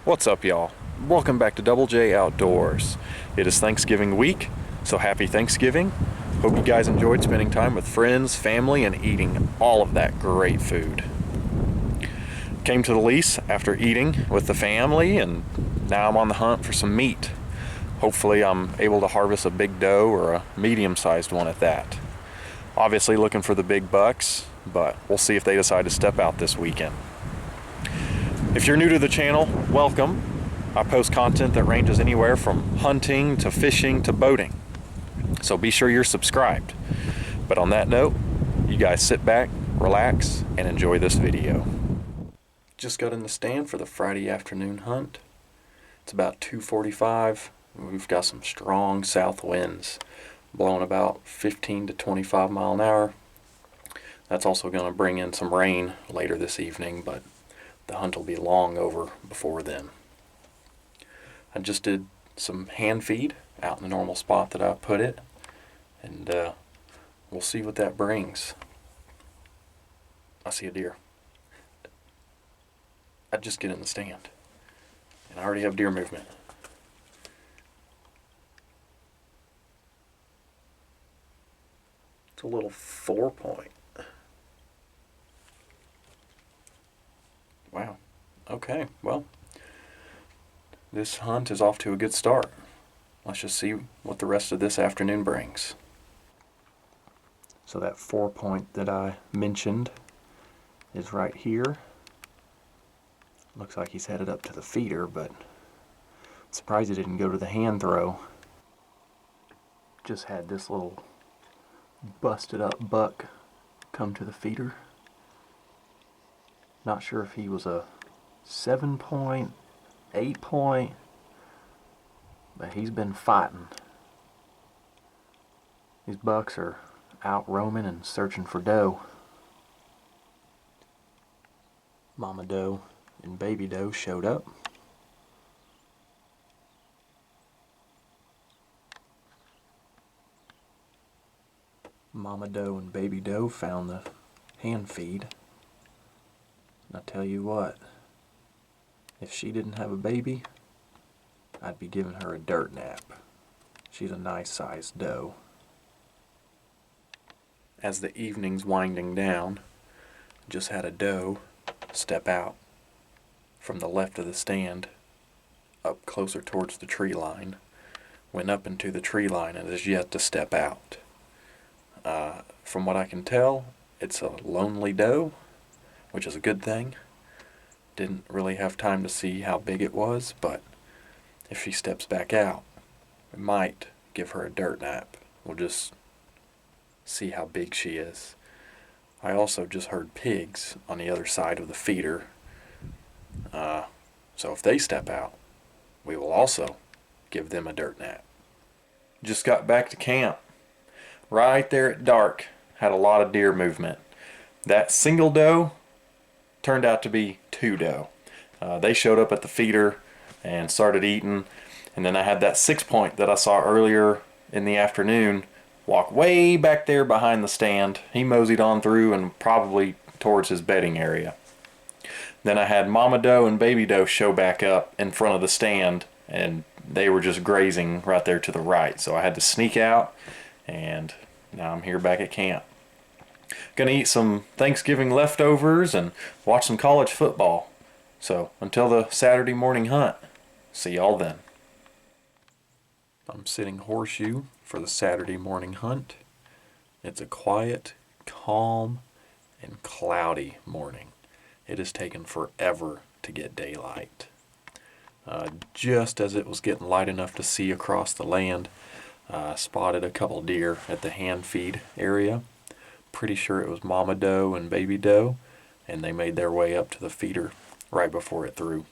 What's up, y'all? Welcome back to Double J Outdoors. It is Thanksgiving week, so happy Thanksgiving. Hope you guys enjoyed spending time with friends, family, and eating all of that great food. Came to the lease after eating with the family, and now I'm on the hunt for some meat. Hopefully I'm able to harvest a big doe or a medium-sized one at that. Obviously looking for the big bucks, but we'll see if they decide to step out this weekend. If you're new to the channel, welcome. I post content that ranges anywhere from hunting to fishing to boating, so be sure you're subscribed. But on that note, you guys sit back, relax, and enjoy this video. Just got in the stand for the Friday afternoon hunt. It's about 2:45. We've got some strong south winds blowing about 15 to 25 mile an hour. That's also going to bring in some rain later this evening, but the hunt will be long over before then. I just did some hand feed out in the normal spot that I put it, and we'll see what that brings. I see a deer. I just get in the stand, and I already have deer movement. It's a little 4-point. Wow. Okay, well, this hunt is off to a good start. Let's just see what the rest of this afternoon brings. So that 4-point that I mentioned is right here. Looks like he's headed up to the feeder, but I'm surprised he didn't go to the hand throw. Just had this little busted up buck come to the feeder. Not sure if he was a 7-point, 8-point, but he's been fighting. These bucks are out roaming and searching for doe. Mama doe and baby doe showed up. Mama doe and baby doe found the hand feed. I tell you what, if she didn't have a baby, I'd be giving her a dirt nap. She's a nice sized doe. As the evening's winding down, just had a doe step out from the left of the stand, up closer towards the tree line, went up into the tree line and is yet to step out. From what I can tell, it's a lonely doe, which is a good thing. Didn't really have time to see how big it was, but if she steps back out, we might give her a dirt nap. We'll just see how big she is. I also just heard pigs on the other side of the feeder. So if they step out, we will also give them a dirt nap. Just got back to camp. Right there at dark, had a lot of deer movement. That single doe turned out to be 2 doe. They showed up at the feeder and started eating, and then I had that 6-point that I saw earlier in the afternoon walk way back there behind the stand. He moseyed on through and probably towards his bedding area. Then I had mama doe and baby doe show back up in front of the stand, and they were just grazing right there to the right, so I had to sneak out, and now I'm here back at camp. Gonna eat some Thanksgiving leftovers and watch some college football. So until the Saturday morning hunt, see y'all then. I'm sitting horseshoe for the Saturday morning hunt. It's a quiet, calm, and cloudy morning. It has taken forever to get daylight. Just as it was getting light enough to see across the land, spotted a couple deer at the hand feed area. Pretty sure it was mama doe and baby doe, and they made their way up to the feeder right before it threw.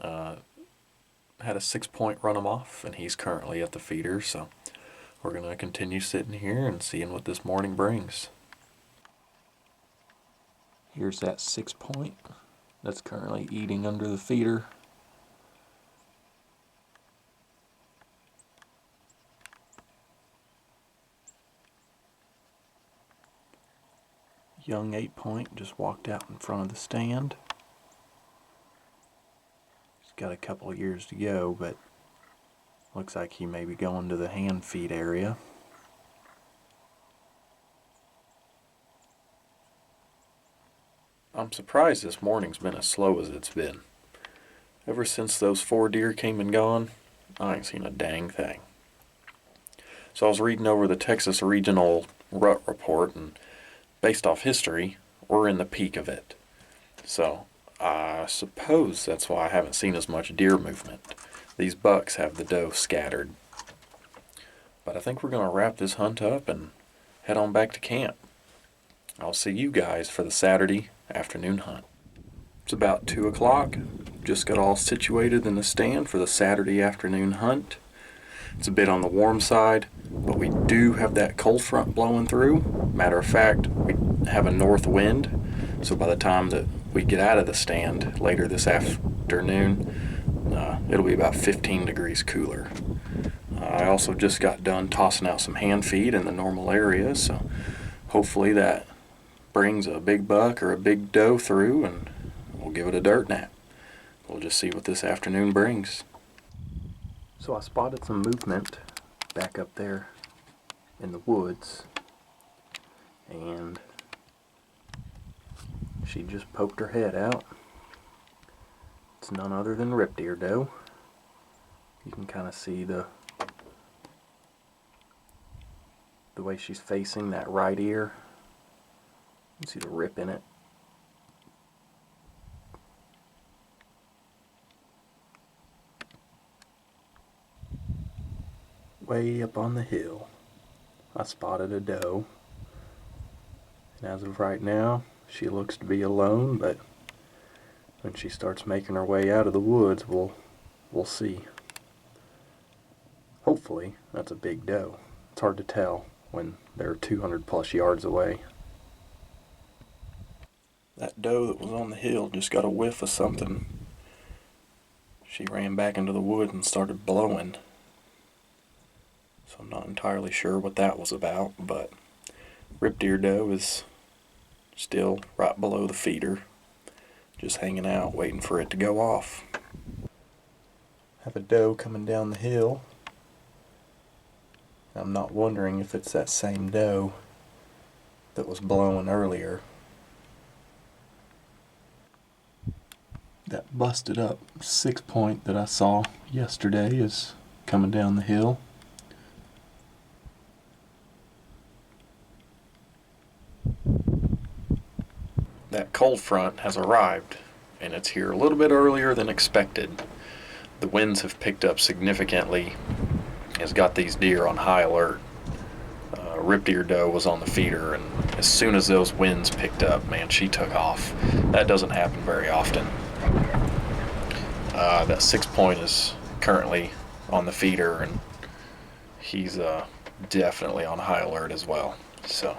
Had a 6-point run him off, and he's currently at the feeder, so we're going to continue sitting here and seeing what this morning brings. Here's that 6-point that's currently eating under the feeder. Young 8-point just walked out in front of the stand. got a couple of years to go, but looks like he may be going to the hand feed area. I'm surprised this morning's been as slow as it's been. Ever since those 4 deer came and gone, I ain't seen a dang thing. So I was reading over the Texas Regional Rut Report, and based off history, we're in the peak of it. So I suppose that's why I haven't seen as much deer movement. These bucks have the doe scattered. But I think we're going to wrap this hunt up and head on back to camp. I'll see you guys for the Saturday afternoon hunt. It's about 2 o'clock. Just got all situated in the stand for the Saturday afternoon hunt. It's a bit on the warm side, but we do have that cold front blowing through. Matter of fact, we have a north wind, so by the time that we get out of the stand later this afternoon, it'll be about 15 degrees cooler. I also just got done tossing out some hand feed in the normal area, so hopefully that brings a big buck or a big doe through, and we'll give it a dirt nap. We'll just see what this afternoon brings. So I spotted some movement back up there in the woods, and she just poked her head out. It's none other than rip deer doe. You can kind of see the way she's facing that right ear. You can see the rip in it. Way up on the hill, I spotted a doe, and as of right now, she looks to be alone, but when she starts making her way out of the woods, we'll see. Hopefully, that's a big doe. It's hard to tell when they're 200 plus yards away. That doe that was on the hill just got a whiff of something. She ran back into the woods and started blowing. So I'm not entirely sure what that was about, but rip deer doe is still right below the feeder, just hanging out, waiting for it to go off. Have a doe coming down the hill. I'm not wondering if it's that same doe that was blowing earlier. That busted up 6-point that I saw yesterday is coming down the hill. That cold front has arrived, and it's here a little bit earlier than expected. The winds have picked up significantly. It's got these deer on high alert. Rip deer doe was on the feeder, and as soon as those winds picked up, man, she took off. That doesn't happen very often. That 6-point is currently on the feeder, and he's definitely on high alert as well. So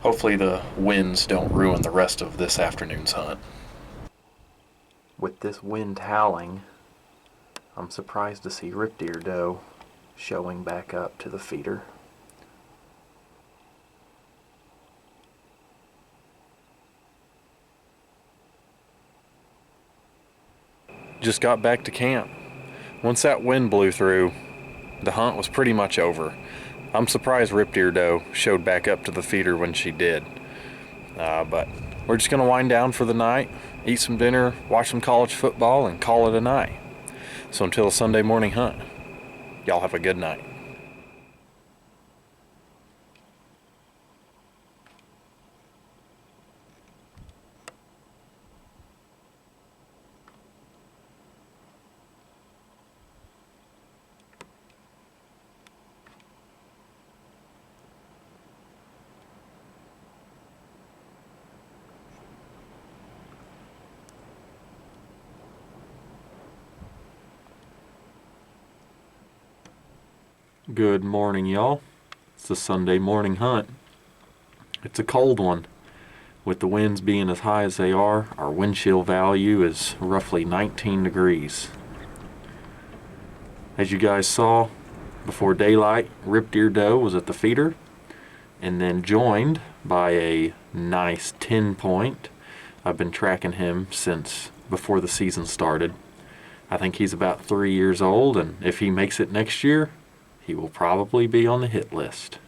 hopefully the winds don't ruin the rest of this afternoon's hunt. With this wind howling, I'm surprised to see rip deer doe showing back up to the feeder. Just got back to camp. Once that wind blew through, the hunt was pretty much over. I'm surprised rip deer doe showed back up to the feeder when she did. But we're just going to wind down for the night, eat some dinner, watch some college football, and call it a night. So until a Sunday morning hunt, y'all have a good night. Good morning, y'all. It's the Sunday morning hunt. It's a cold one. With the winds being as high as they are, our wind chill value is roughly 19 degrees. As you guys saw, before daylight, rip deer doe was at the feeder, and then joined by a nice 10-point. I've been tracking him since before the season started. I think he's about 3 years old, and if he makes it next year, he will probably be on the hit list.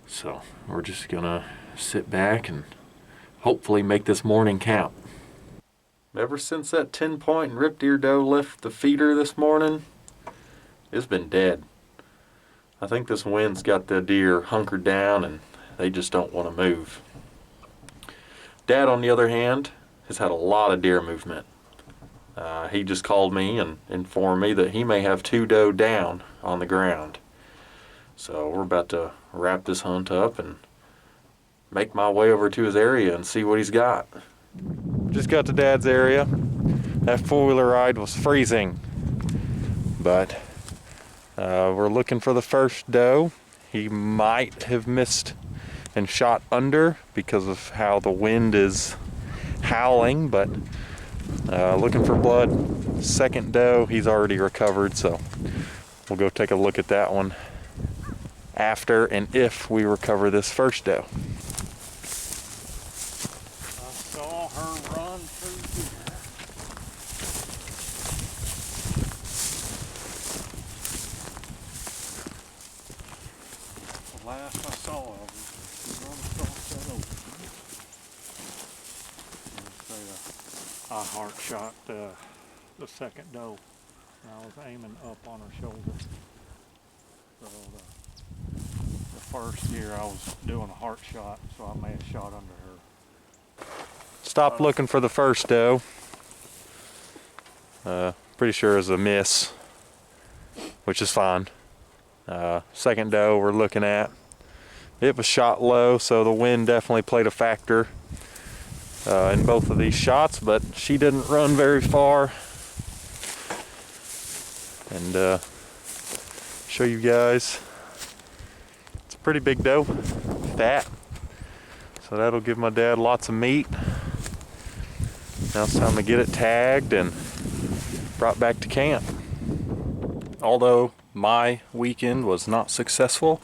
So we're just gonna sit back and hopefully make this morning count. Ever since that 10-point and ripped ear doe left the feeder this morning, it's been dead. I think this wind's got the deer hunkered down and they just don't want to move. Dad, on the other hand, has had a lot of deer movement. He just called me and informed me that he may have 2 doe down on the ground. So we're about to wrap this hunt up and make my way over to his area and see what he's got. Just got to Dad's area. That 4-wheeler ride was freezing, but we're looking for the first doe. He might have missed and shot under because of how the wind is howling, but looking for blood. Second doe, he's already recovered, so we'll go take a look at that one after and if we recover this first doe. I saw her run through here. The last I saw of her, she run across that open. I heart shot the second doe. I was aiming up on her shoulder. So the first deer I was doing a heart shot, so I may have shot under her. Stopped looking for the first doe. Pretty sure it was a miss, which is fine. Second doe we're looking at. It was shot low, so the wind definitely played a factor in both of these shots, but she didn't run very far. And show you guys, it's a pretty big doe, fat. So that'll give my dad lots of meat. Now it's time to get it tagged and brought back to camp. Although my weekend was not successful,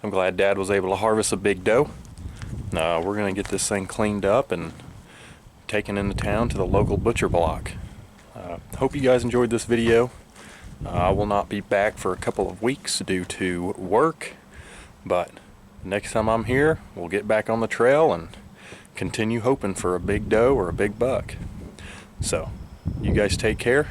I'm glad Dad was able to harvest a big doe. We're gonna get this thing cleaned up and taken into town to the local butcher block. Hope you guys enjoyed this video. I will not be back for a couple of weeks due to work, but next time I'm here, we'll get back on the trail and continue hoping for a big doe or a big buck. So, you guys take care.